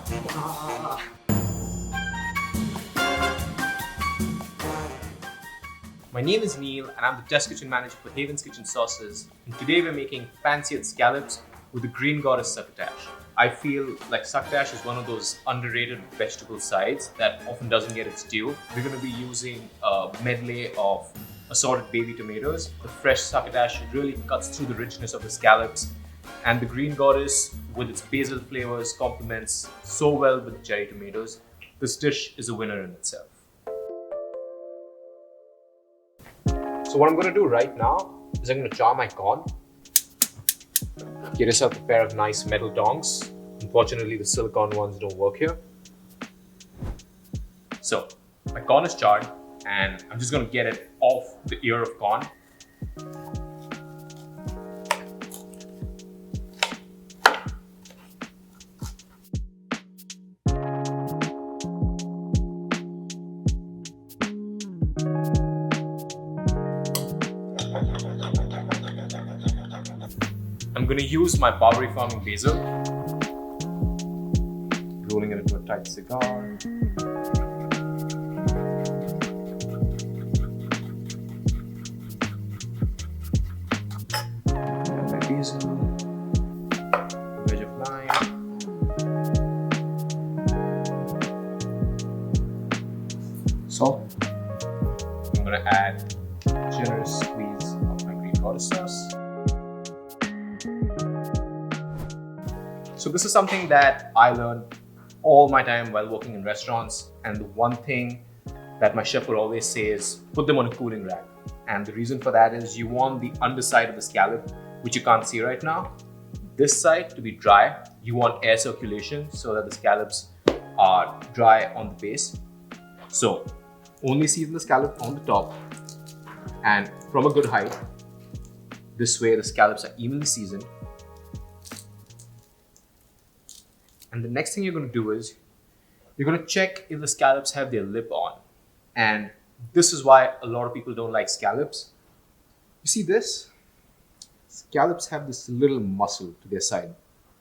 My name is Neel and I'm the Test Kitchen Manager for Haven's Kitchen Sauces, and today we're making Pan-Seared Scallops with the Green Goddess Succotash. I feel like Succotash is one of those underrated vegetable sides that often doesn't get its due. We're going to be using a medley of assorted baby tomatoes. The fresh Succotash really cuts through the richness of the scallops, and the Green Goddess with its basil flavors complements so well with the cherry tomatoes. This dish is a winner in itself. So what I'm going to do right now is I'm going to jar my corn. Get yourself a pair of nice metal tongs. Unfortunately, the silicone ones don't work here. So my corn is charred and I'm just going to get it off the ear of corn. I'm going to use my Barbary Farming basil, rolling it into a tight cigar. And my basil, wedge of lime, salt. I'm going to add a generous squeeze of my Green Goddess sauce. So this is something that I learned all my time while working in restaurants, and the one thing that my chef will always say is put them on a cooling rack. And the reason for that is you want the underside of the scallop, which you can't see right now, this side to be dry. You want air circulation so that the scallops are dry on the base. So only season the scallop on the top and from a good height. This way the scallops are evenly seasoned. And the next thing you're going to do is you're going to check if the scallops have their lip on. And this is why a lot of people don't like scallops. You see this? Scallops have this little muscle to their side,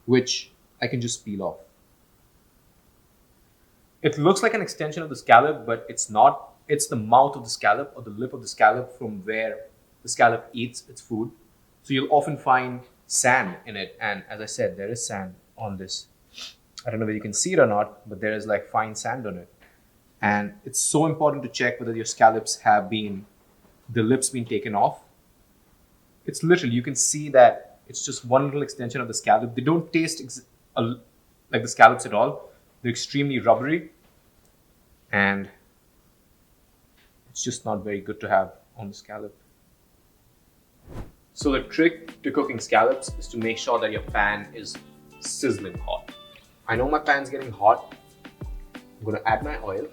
which I can just peel off. It looks like an extension of the scallop, but it's not. It's the mouth of the scallop or the lip of the scallop from where the scallop eats its food. So you'll often find sand in it. And as I said, there is sand on this. I don't know whether you can see it or not, but there is like fine sand on it. And it's so important to check whether your scallops have the lips been taken off. It's literally, you can see that it's just one little extension of the scallop. They don't taste like the scallops at all. They're extremely rubbery. And it's just not very good to have on the scallop. So the trick to cooking scallops is to make sure that your pan is sizzling hot. I know my pan's getting hot. I'm going to add my oil.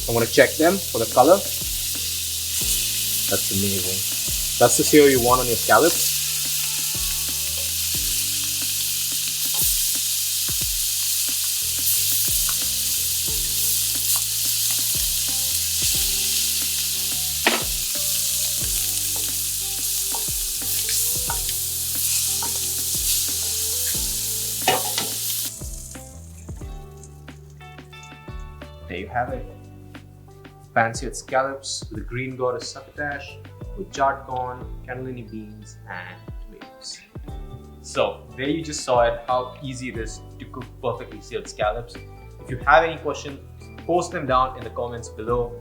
I'm going to check them for the color. That's amazing. That's the sear you want on your scallops. There you have it. Pan-seared scallops with the Green Goddess Succotash, with jarred corn, cannellini beans, and tomatoes. So there you just saw it, how easy it is to cook perfectly seared scallops. If you have any questions, post them down in the comments below.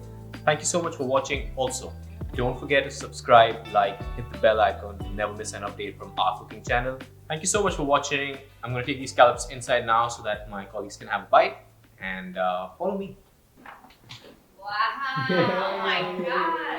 Thank you so much for watching. Also, don't forget to subscribe, like, hit the bell icon to never miss an update from our cooking channel. Thank you so much for watching. I'm going to take these scallops inside now so that my colleagues can have a bite, and follow me. Wow, oh my God.